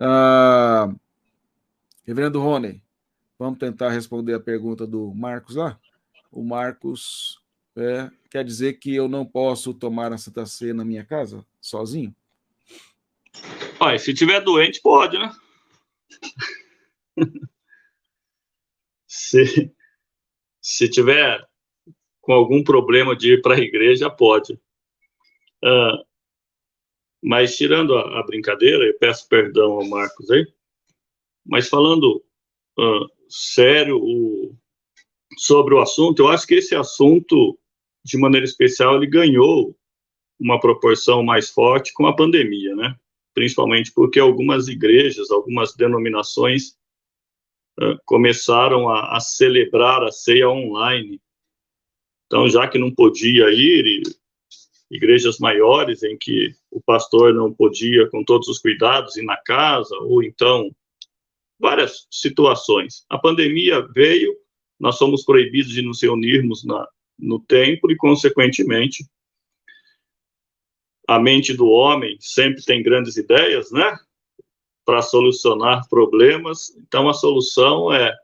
Ah, Reverendo Rony, vamos tentar responder a pergunta do Marcos lá? O Marcos quer dizer que eu não posso tomar a Santa Ceia na minha casa, sozinho? Olha, se tiver doente, pode, né? Se tiver com algum problema de ir para a igreja, pode. Mas tirando a brincadeira, eu peço perdão ao Marcos aí, mas falando sério sobre o assunto, eu acho que esse assunto, de maneira especial, ele ganhou uma proporção mais forte com a pandemia, né? Principalmente porque algumas igrejas, algumas denominações começaram a celebrar a ceia online. Então, já que não podia ir, igrejas maiores em que o pastor não podia, com todos os cuidados, ir na casa, ou então várias situações. A pandemia veio, nós somos proibidos de nos reunirmos no templo e, consequentemente, a mente do homem sempre tem grandes ideias, né? Para solucionar problemas. Então, a solução é: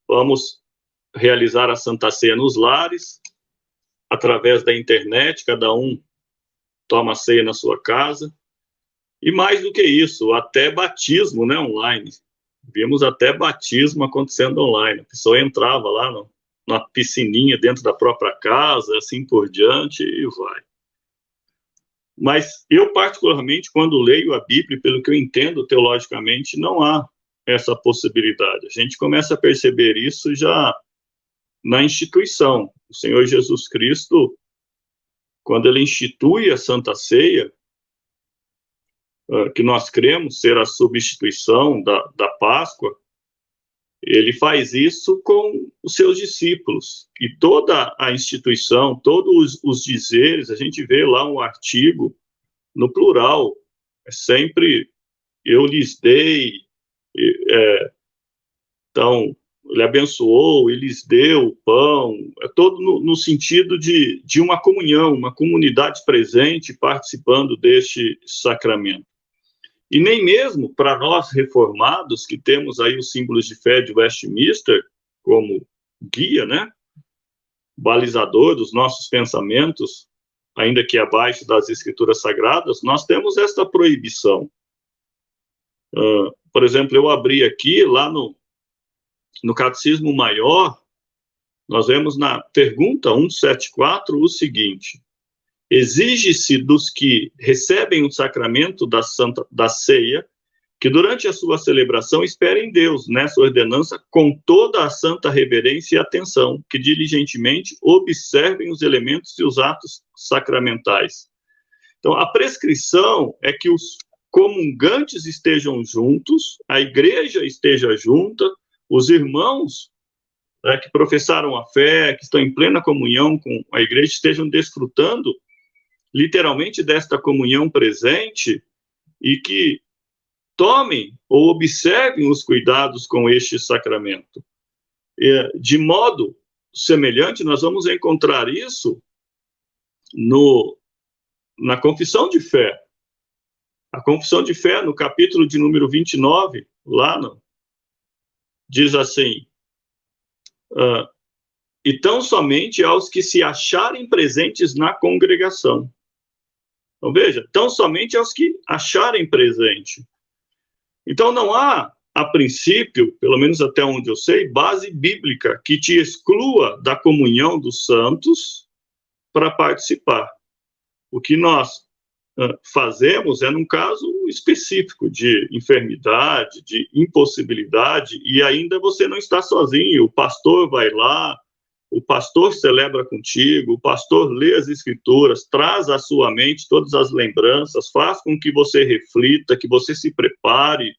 vamos realizar a Santa Ceia nos lares, através da internet, cada um toma a ceia na sua casa. E mais do que isso, até batismo, né, online. Vimos até batismo acontecendo online. A pessoa entrava lá na piscininha dentro da própria casa, assim por diante, e vai. Mas eu, particularmente, quando leio a Bíblia, pelo que eu entendo teologicamente, não há essa possibilidade. A gente começa a perceber isso já na instituição. O Senhor Jesus Cristo, quando ele institui a Santa Ceia, que nós cremos ser a substituição da Páscoa, ele faz isso com os seus discípulos. E toda a instituição, todos os dizeres, a gente vê lá um artigo no plural, é sempre eu lhes dei, então ele abençoou, ele lhes deu o pão, é todo no sentido de uma comunhão, uma comunidade presente participando deste sacramento. E nem mesmo para nós reformados, que temos aí os símbolos de fé de Westminster como guia, né, balizador dos nossos pensamentos, ainda que abaixo das escrituras sagradas, nós temos esta proibição. Por exemplo, eu abri aqui, lá no Catecismo Maior, nós vemos na pergunta 174 o seguinte: exige-se dos que recebem o sacramento da ceia que durante a sua celebração esperem Deus nessa ordenança com toda a santa reverência e atenção, que diligentemente observem os elementos e os atos sacramentais. Então, a prescrição é que os comungantes estejam juntos, a igreja esteja junta, os irmãos que professaram a fé, que estão em plena comunhão com a igreja, estejam desfrutando literalmente desta comunhão presente e que tomem ou observem os cuidados com este sacramento. De modo semelhante, nós vamos encontrar isso na Confissão de Fé. A Confissão de Fé, no capítulo de número 29, diz assim: e tão somente aos que se acharem presentes na congregação. Então, veja, tão somente aos que acharem presente. Então, não há, a princípio, pelo menos até onde eu sei, base bíblica que te exclua da comunhão dos santos para participar. O que nós fazemos é num caso específico de enfermidade, de impossibilidade, e ainda você não está sozinho, o pastor vai lá, o pastor celebra contigo, o pastor lê as escrituras, traz à sua mente todas as lembranças, faz com que você reflita, que você se prepare.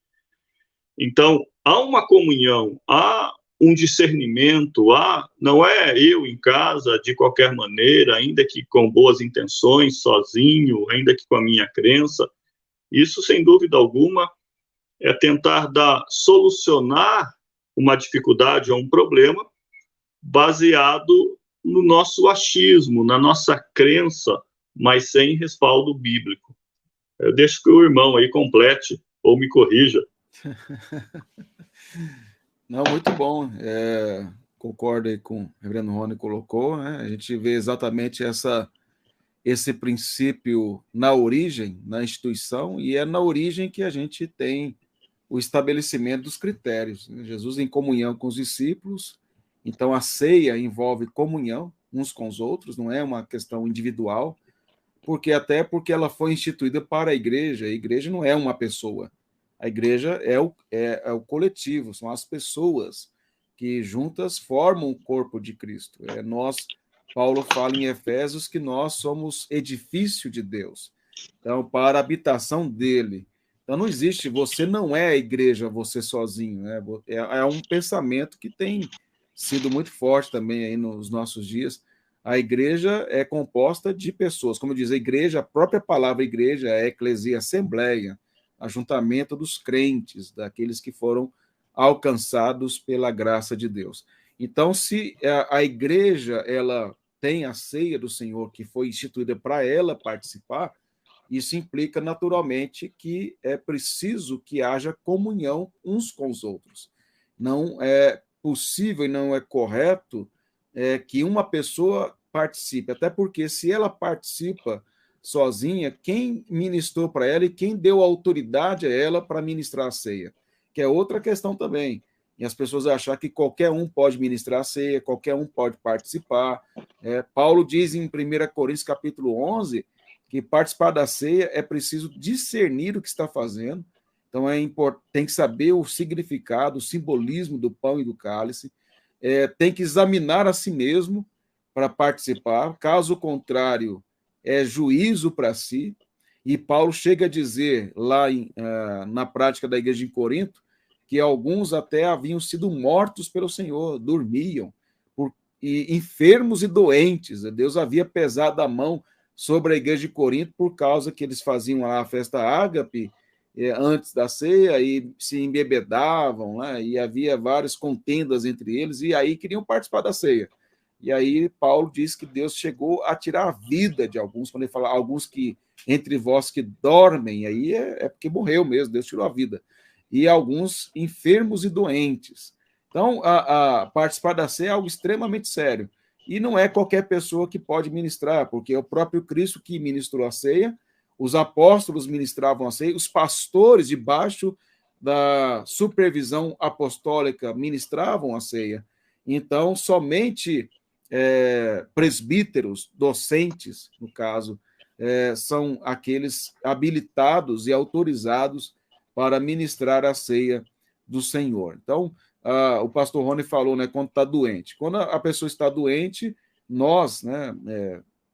Então, há uma comunhão, há um discernimento, não é eu em casa, de qualquer maneira, ainda que com boas intenções, sozinho, ainda que com a minha crença. Isso, sem dúvida alguma, é tentar solucionar uma dificuldade ou um problema baseado no nosso achismo, na nossa crença, mas sem respaldo bíblico. Eu deixo que o irmão aí complete ou me corrija. Não, muito bom. Concordo aí com o reverendo Rony colocou, né? A gente vê exatamente esse princípio na origem, na instituição, e é na origem que a gente tem o estabelecimento dos critérios. Jesus em comunhão com os discípulos, então a ceia envolve comunhão uns com os outros, não é uma questão individual, porque ela foi instituída para a igreja não é uma pessoa, a igreja é o coletivo, são as pessoas que juntas formam o corpo de Cristo. Paulo fala em Efésios que nós somos edifício de Deus, então, para a habitação dele. Então, não existe, você não é a igreja, você sozinho, né? É um pensamento que tem sido muito forte também aí nos nossos dias. A igreja é composta de pessoas, como diz a igreja, a própria palavra igreja é eclesia, assembleia, ajuntamento dos crentes, daqueles que foram alcançados pela graça de Deus. Então, se a igreja ela tem a ceia do Senhor que foi instituída para ela participar, isso implica naturalmente que é preciso que haja comunhão uns com os outros. Não é possível e não é correto que uma pessoa participe, até porque se ela participa sozinha, quem ministrou para ela e quem deu autoridade a ela para ministrar a ceia? Que é outra questão também. E as pessoas acham que qualquer um pode ministrar a ceia, qualquer um pode participar. Paulo diz em 1 Coríntios capítulo 11 que participar da ceia é preciso discernir o que está fazendo. Então, tem que saber o significado, o simbolismo do pão e do cálice. Tem que examinar a si mesmo para participar. Caso contrário, é juízo para si. E Paulo chega a dizer, lá na prática da igreja em Corinto, que alguns até haviam sido mortos pelo Senhor, dormiam, e enfermos e doentes. Deus havia pesado a mão sobre a igreja de Corinto por causa que eles faziam lá a festa ágape antes da ceia e se embebedavam, né? E havia várias contendas entre eles e aí queriam participar da ceia. E aí Paulo diz que Deus chegou a tirar a vida de alguns, quando ele fala alguns que entre vós que dormem, aí é porque morreu mesmo, Deus tirou a vida. E alguns enfermos e doentes. Então, a participar da ceia é algo extremamente sério. E não é qualquer pessoa que pode ministrar, porque é o próprio Cristo que ministrou a ceia, os apóstolos ministravam a ceia, os pastores, debaixo da supervisão apostólica, ministravam a ceia. Então, somente presbíteros, docentes, no caso, são aqueles habilitados e autorizados para ministrar a ceia do Senhor. Então, o pastor Rony falou, né, quando está doente. Quando a pessoa está doente, nós, né,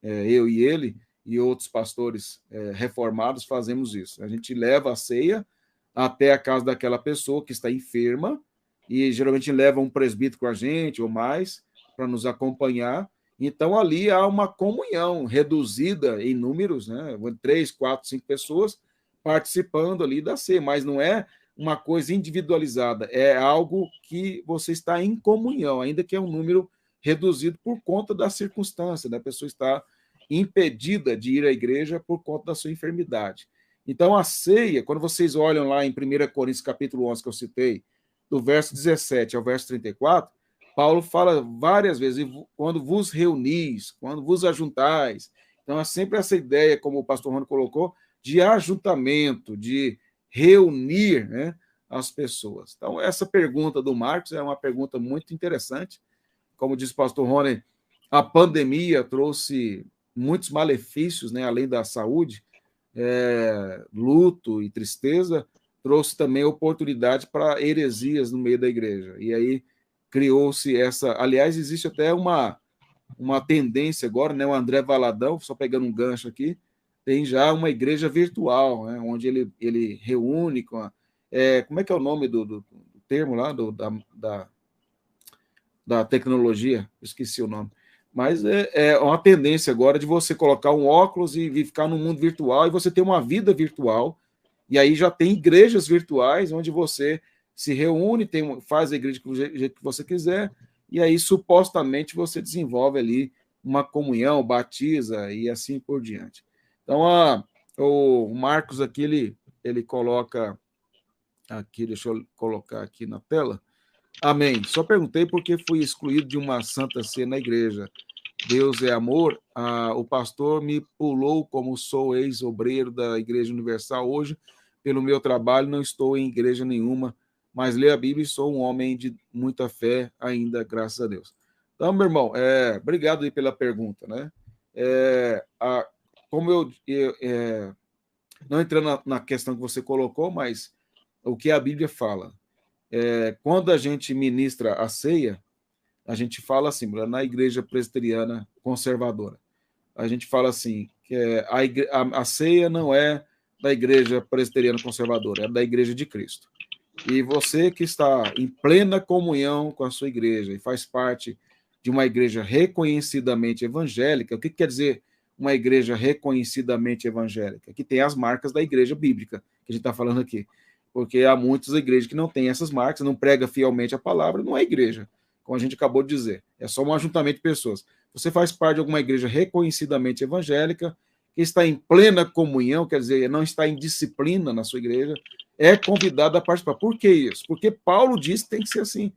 eu e ele e outros pastores reformados fazemos isso. A gente leva a ceia até a casa daquela pessoa que está enferma e geralmente leva um presbítero com a gente ou mais para nos acompanhar. Então, ali há uma comunhão reduzida em números, né, 3, 4, 5 pessoas participando ali da ceia, mas não é uma coisa individualizada, é algo que você está em comunhão, ainda que é um número reduzido por conta da circunstância, da pessoa estar impedida de ir à igreja por conta da sua enfermidade. Então, a ceia, quando vocês olham lá em 1 Coríntios capítulo 11, que eu citei, do verso 17 ao verso 34, Paulo fala várias vezes, quando vos reunis, quando vos ajuntais. Então, é sempre essa ideia, como o pastor Rony colocou, de ajuntamento, de reunir, né, as pessoas. Então, essa pergunta do Marcos é uma pergunta muito interessante. Como disse o pastor Rony, a pandemia trouxe muitos malefícios, né, além da saúde, luto e tristeza, trouxe também oportunidade para heresias no meio da igreja. E aí criou-se essa... Aliás, existe até uma tendência agora, né, o André Valadão, só pegando um gancho aqui, tem já uma igreja virtual, né, onde ele reúne com como é que é o nome do termo lá, da tecnologia? Esqueci o nome. Mas é uma tendência agora de você colocar um óculos e ficar no mundo virtual e você ter uma vida virtual. E aí já tem igrejas virtuais onde você se reúne, faz a igreja do jeito que você quiser, e aí supostamente você desenvolve ali uma comunhão, batiza e assim por diante. Então, o Marcos aqui, ele coloca Aqui, deixa eu colocar aqui na tela. Amém. Só perguntei porque fui excluído de uma santa ceia na igreja. Deus é amor. O pastor me pulou como sou ex-obreiro da Igreja Universal hoje. Pelo meu trabalho, não estou em igreja nenhuma, mas leio a Bíblia e sou um homem de muita fé ainda, graças a Deus. Então, meu irmão, obrigado aí pela pergunta, né? Como não entrando na questão que você colocou, mas o que a Bíblia fala. Quando a gente ministra a ceia, a gente fala assim, na igreja presbiteriana conservadora, a gente fala assim, que a ceia não é da igreja presbiteriana conservadora, é da igreja de Cristo. E você que está em plena comunhão com a sua igreja e faz parte de uma igreja reconhecidamente evangélica, o que quer dizer uma igreja reconhecidamente evangélica? Que tem as marcas da igreja bíblica, que a gente está falando aqui. Porque há muitas igrejas que não têm essas marcas, não prega fielmente a palavra, não é igreja, como a gente acabou de dizer. É só um ajuntamento de pessoas. Você faz parte de alguma igreja reconhecidamente evangélica, que está em plena comunhão, quer dizer, não está em disciplina na sua igreja, é convidado a participar. Por que isso? Porque Paulo diz que tem que ser assim.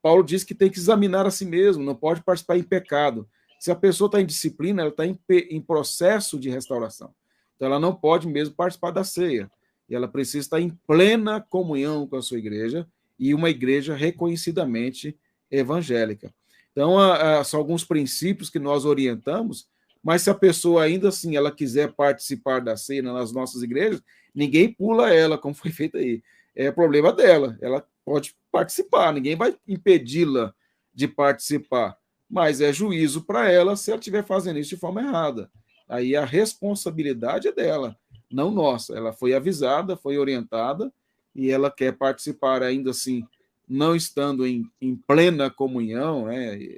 Paulo diz que tem que examinar a si mesmo, não pode participar em pecado. Se a pessoa está em disciplina, ela está em processo de restauração. Então, ela não pode mesmo participar da ceia. E ela precisa estar em plena comunhão com a sua igreja e uma igreja reconhecidamente evangélica. Então, são alguns princípios que nós orientamos, mas se a pessoa ainda assim ela quiser participar da ceia nas nossas igrejas, ninguém pula ela, como foi feito aí. É problema dela. Ela pode participar, ninguém vai impedi-la de participar, mas é juízo para ela se ela estiver fazendo isso de forma errada. Aí a responsabilidade é dela, não nossa. Ela foi avisada, foi orientada, e ela quer participar ainda assim, não estando em plena comunhão,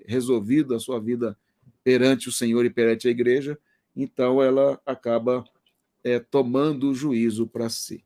resolvida a sua vida perante o Senhor e perante a igreja, então ela acaba tomando o juízo para si.